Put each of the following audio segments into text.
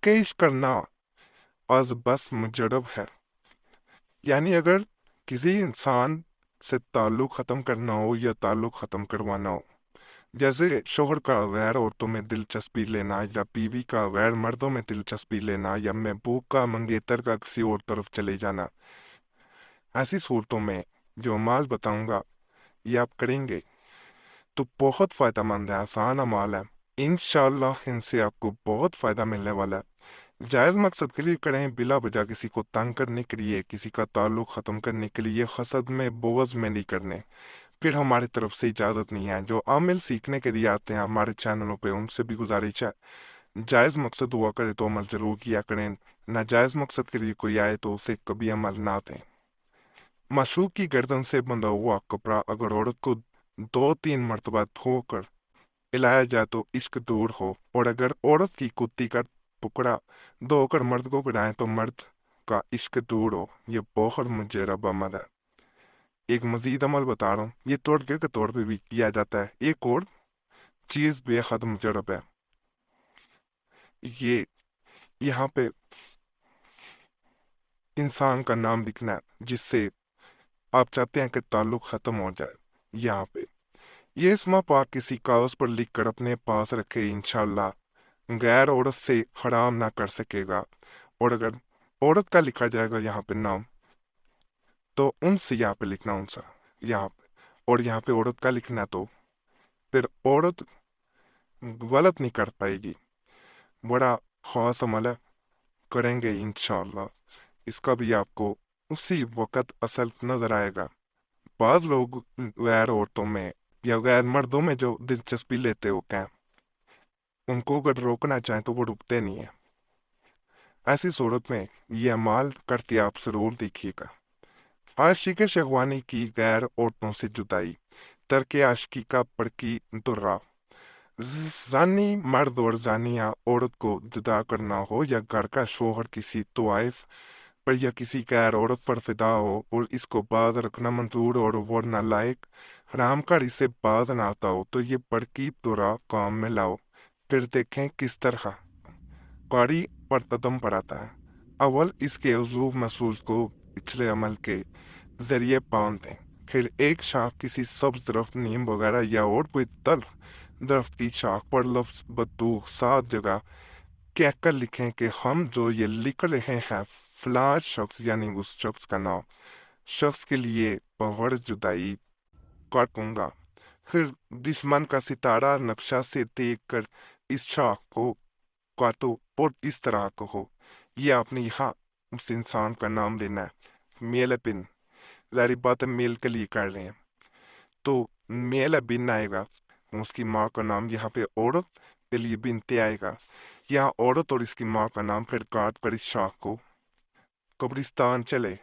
केश करना आज बस मुजरब है। यानी अगर किसी इंसान से ताल्लुक ख़त्म करना हो या ताल्लुक ख़त्म करवाना हो, जैसे शोहर का गैर औरतों में दिलचस्पी लेना या बीवी का गैर मर्दों में दिलचस्पी लेना या महबूब का मंगेतर का किसी और तरफ चले जाना, ऐसी सूरतों में जो अमाल बताऊंगा ये आप करेंगे तो बहुत फ़ायदेमंद है, आसान अमाल है। इंशाअल्लाह इनसे आपको बहुत फ़ायदा मिलने वाला है। जायज़ मकसद के लिए करें, बिला वजह किसी को तंग करने के लिए, किसी का ताल्लुक ख़त्म करने के लिए, हसद में बोझ में नहीं करने, फिर हमारी तरफ से इजाज़त नहीं है। जो आमिल सीखने के लिए आते हैं हमारे चैनलों पे, उनसे भी गुजारिश है जायज़ मकसद हुआ करे तो अमल ज़रूर किया करें, नाजायज़ मकसद के लिए कोई आए तो उसे कभी अमल ना दें। माशूक की गर्दन से बंधा हुआ कपड़ा अगर औरत को 2-3 मरतबा धोकर हिलाया जाए तो इश्क दूर हो, और अगर औरत की कुत्ती का टुकड़ा धोकर मर्द को पिलाएं तो मर्द का इश्क दूर हो। ये बहुत मुजरब अमल है। एक मजीद अमल बता रहा हूँ, ये तोड़के के तौर पे भी किया जाता है। एक और चीज बेहद मुजरब है, ये यहाँ पे इंसान का नाम लिखना है जिससे आप चाहते हैं कि ताल्लुक खत्म हो जाए। यहाँ पे ये इस्मा पाक किसी कागज पर लिख कर अपने पास रखे, इंशाल्लाह गैर औरत से हराम ना कर सकेगा। और अगर औरत का लिखा जाएगा यहाँ पे नाम, तो उनसे यहाँ पे लिखना उनसा यहाँ पे, और यहाँ पे औरत का लिखना तो फिर औरत गलत नहीं कर पाएगी। बड़ा खास अमल है, करेंगे इंशाल्लाह। इसका भी आपको उसी वक्त असर नजर आएगा। बाज लोग गैर औरतों में या गैर मर्दों में जो दिलचस्पी लेते होते हैं, उनको अगर रोकना चाहें तो वो रुकते नहीं है। ऐसी सूरत में ये अमाल करके आप जरूर देखिएगा। आशिक शहवानी की गैर औरतों से जुदाई, तर्क आशिकी का पड़की दुर्रा। जानी मर्द और जानिया औरत को जुदा करना हो, या घर का शोहर किसी तवाइफ पर या किसी गैर औरत पर फिदा हो और इसको बाज रखना मंजूर और वो नालायक हरामकारी से बाज ना आता हो, तो ये बड़की बुरा काम में लाओ। फिर देखें किस तरह कारी पर कदम बढ़ाता है। अव्वल इसके उजूब महसूस को पिछले अमल के जरिए बांध दें। फिर एक शाख किसी सब्ज दरख्त, नीम वगैरह या और कोई तल दरख्त की शाख पर लफ्ज बद्दू 7 जगह कहकर लिखें कि हम जो ये लिख रहे हैं फलां शख्स यानी उस शख्स का नाम, शख्स के लिए पवड़ जुदाई काटूंगा। फिर दुश्मन का सितारा नक्शा से देख कर इस शाख को काटो और इस तरह कहो। ये आपने यहाँ उस इंसान का नाम लेना है। मेल बिन, जारी बात है मेल के लिए कर रहे हैं तो मेल बिन आएगा, उसकी माँ का नाम। यहाँ पे औरत के लिए बिनते आएगा, यहाँ औरत और इसकी माँ का नाम। फिर काट कर इस शाख को कब्रिस्तान चले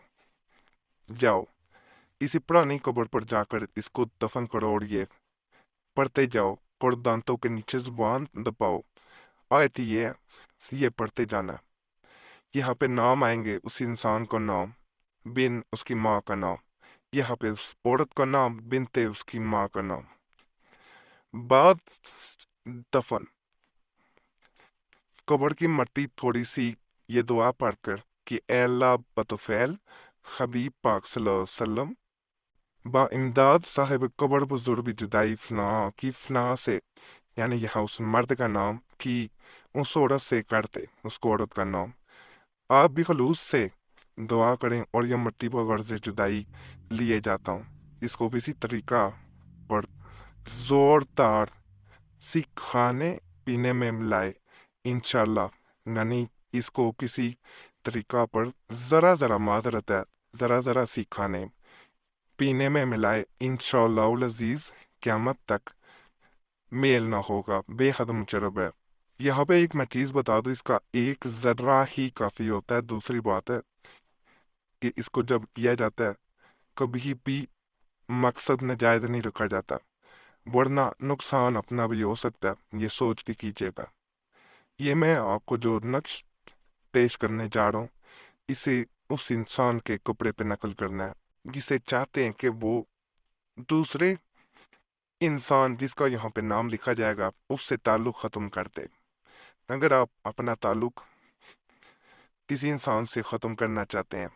जाओ, इसी पुरानी कब्र पर जाकर इसको दफन करो और ये पढ़ते जाओ और दांतों के नीचे जुबान दबाओ। आयत ये पढ़ते जाना। यहाँ पे नाम आएंगे, उस इंसान का नाम बिन उसकी माँ का नाम, यहाँ पे उस औरत का नाम बिनते उसकी माँ का नाम। बाद दफन कब्र की मट्टी थोड़ी सी ये दुआ पढ़कर कि ए अल्लाह बतौफैल हबीब पाक सल्लल्लाहु अलैहि वसल्लम बा इमदाद साहिब कब्र बुजुर्ग जुदाई फना की फना से, यानी यहाँ उस मर्द का नाम कि उस औरत से करते उसको औरत का नाम, आप भी खलूस से दुआ करें और यह मट्टी पर गर्ज जुदाई लिए जाता हूँ। इसको भी इसी तरीका पर जोरदार सी खाने पीने में मिलाए, इंशाल्लाह। यानी इसको किसी तरीका पर जरा जरा माजरत है, जरा जरा सी खाने पीने में मिलाए, इंशाल्लाह अजीज क़यामत तक मेल ना होगा। बेहद मुजरब है। यहाँ पे एक मैं चीज बता दूं, इसका एक जर्रा ही काफी होता है। दूसरी बात है कि इसको जब किया जाता है कभी भी मकसद नाजायज नहीं रखा जाता, वरना नुकसान अपना भी हो सकता है, ये सोच के कीजिएगा। ये मैं आपको जो नक्श पेश करने जा रहा हूँ, इसे उस इंसान के कपड़े पे नकल करना है जिसे चाहते हैं कि वो दूसरे इंसान जिसका यहाँ पे नाम लिखा जाएगा उससे ताल्लुक खत्म कर दे। अगर आप अपना ताल्लुक किसी इंसान से ख़त्म करना चाहते हैं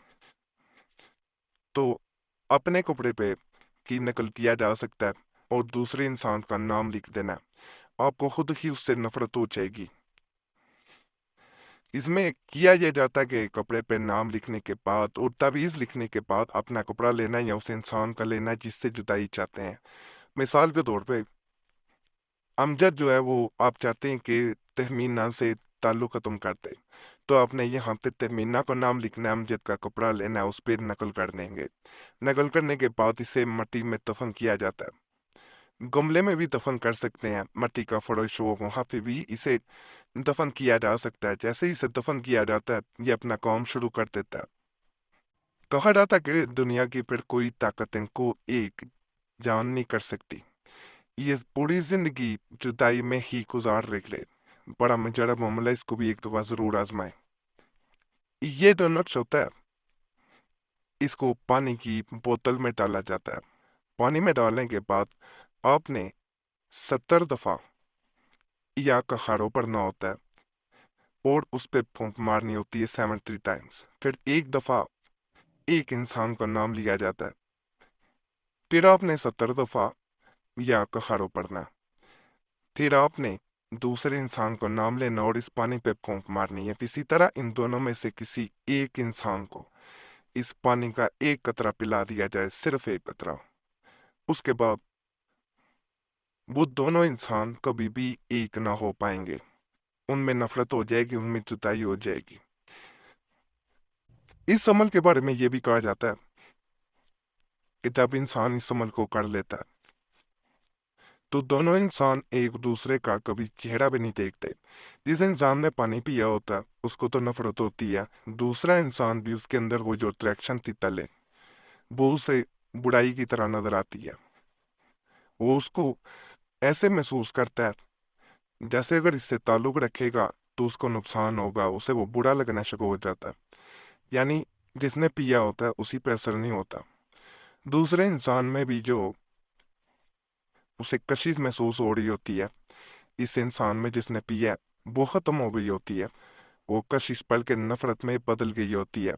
तो अपने कपड़े पे की नकल किया जा सकता है और दूसरे इंसान का नाम लिख देना है। आपको खुद ही उससे नफरत हो जाएगी। इसमें किया यह जाता है कि कपड़े पे नाम लिखने के बाद और तावीज़ लिखने के बाद अपना कपड़ा लेना या उस इंसान का लेना जिससे जुदाई चाहते हैं। मिसाल के तौर पे अमजद जो है वो आप चाहते हैं कि तहमीना से ताल्लुक़ ख़त्म कर दे, तो आपने यहाँ पे तहमीना का नाम लिखना है, अमजद का कपड़ा लेना है, उस पर नकल कर देंगे। नकल करने के बाद इसे मिट्टी में दफन किया जाता है। गमले में भी दफन कर सकते हैं, मिट्टी का फरोश हो वहाँ पे भी इसे दफन किया जा सकता है। जैसे ही इसे दफन किया जाता है ये अपना काम शुरू कर देता है। कहा जाता है कि दुनिया की फिर कोई ताकत इनको एक जान नहीं कर सकती। ये पूरी जिंदगी जुदाई में ही गुजार निकले। बड़ा मुजरब मामला, इसको भी एक दफा जरूर आजमाएं। ये जो नक्श होता है इसको पानी की बोतल में डाला जाता है। पानी में डालने के बाद आपने 70 दफा या कहारों पढ़ना होता है और उस पे फूंक मारनी होती है 73 टाइम्स। फिर एक दफा एक इंसान का नाम लिया जाता है। फिर आपने 70 दफा या कहारों पढ़ना। फिर आपने दूसरे इंसान को नाम लेना और इस पानी पे फूंक मारनी है। इसी तरह इन दोनों में से किसी एक इंसान को इस पानी का एक कतरा पिला दिया जाए, सिर्फ एक कतरा। उसके बाद वो दोनों इंसान कभी भी एक ना हो पाएंगे। उनमें नफरत हो जाएगी, उनमें जुदाई हो जाएगी। इस अमल के बारे में यह भी कहा जाता है कि जब इंसान इस अमल को कर लेता है तो दोनों इंसान एक दूसरे का कभी चेहरा भी नहीं देखते। जिस इंसान ने पानी पिया होता है उसको तो नफरत होती है, दूसरा इंसान भी उसके अंदर वो जो अट्रैक्शन थी तले वो उसे बुराई की तरह नजर आती है। वो उसको ऐसे महसूस करता है जैसे अगर इससे ताल्लुक रखेगा तो उसको नुकसान होगा, उसे वो बुरा लगना शुरू हो जाता है। यानी जिसने पिया होता है उसी पर असर नहीं होता। दूसरे इंसान में भी जो उसे कशिश महसूस हो रही होती है, इस इंसान में जिसने पिया है वो खत्म हो गई होती है, वो कशिश पल के नफरत में बदल गई होती है।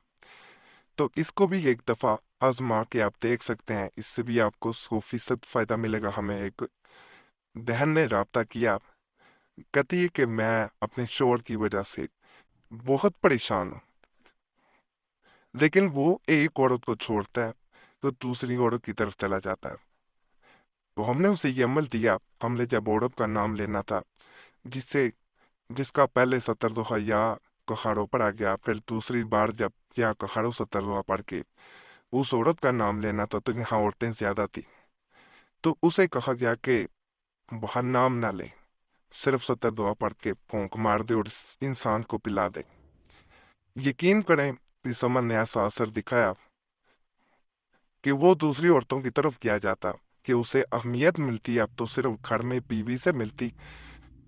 तो इसको भी एक दफा आजमा के आप देख सकते हैं, इससे भी आपको 100% फायदा मिलेगा। हमें एक बहन ने राब्ता किया, कहती है कि मैं अपने शोर की वजह से बहुत परेशान हूँ, लेकिन वो एक औरत को छोड़ता है तो दूसरी औरत की तरफ चला जाता है। तो हमने उसे ये अमल दिया, हमने जब औरत का नाम लेना था जिससे जिसका पहले 70 दफा या कहारो पढ़ा गया, फिर दूसरी बार जब या कहारो 70 दफा पढ़ के उस औरत का नाम लेना था तो यहाँ औरतें ज्यादा थी, तो उसे कहा गया कि वहां नाम ना ले, सिर्फ 70 दफा पढ़ के फूंक मार दे और इस इंसान को पिला दे। यकीन करें इस अमल ने ऐसा असर दिखाया कि वो दूसरी औरतों की तरफ किया जाता कि उसे अहमियत मिलती। अब तो सिर्फ घर में बीवी से मिलती,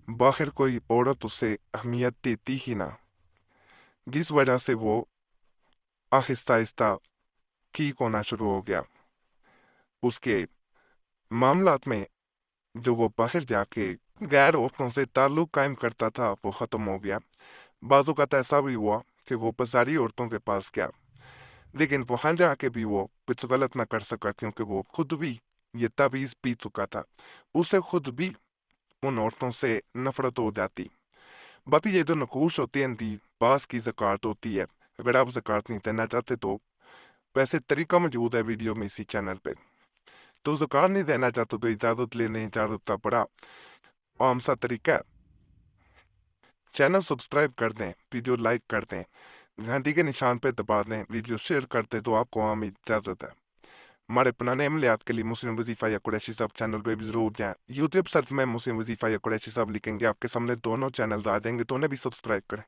बाहर कोई औरत उसे अहमियत देती ही ना, जिस वजह से वो आहिस्ता आहिस्ता ठीक होना शुरू हो गया। उसके मामलात में जो वो बाहर जाके गैर औरतों से ताल्लुक कायम करता था वो ख़त्म हो गया। बाजू का तो ऐसा भी हुआ कि वो बाजारी औरतों के पास गया, लेकिन वहां जाके भी वो कुछ गलत ना कर सका क्योंकि वो खुद भी ये ताबीज़ पी चुका था। उसे खुद भी उन औरतों से नफरत हो जाती। बाकी ये जो नकूश होती है इनकी बास की ज़कात होती है। अगर आप ज़कात नहीं देना चाहते तो वैसे तरीका मौजूद है वीडियो में इसी चैनल पे। तो ज़कात नहीं देना चाहते तो इजाज़त लेने इजाज़त का बड़ा आम सा तरीका है, चैनल सब्सक्राइब कर दें, वीडियो लाइक कर दें, घंटी के निशान पे दबा दें, वीडियो शेयर कर दें तो आपको आम इजाज़त है। हमारे पुराने अमलियात के लिए मुस्लिम वजीफ़ा या कुरैशी साहब चैनल पे भी जरूर जाएं। यूट्यूब सर्च में मुस्लिम वजीफ़ा या कुरैशी साहब लिखेंगे, आपके सामने दोनों चैनल आ जाएंगे, तो उन्हें भी सब्सक्राइब करें।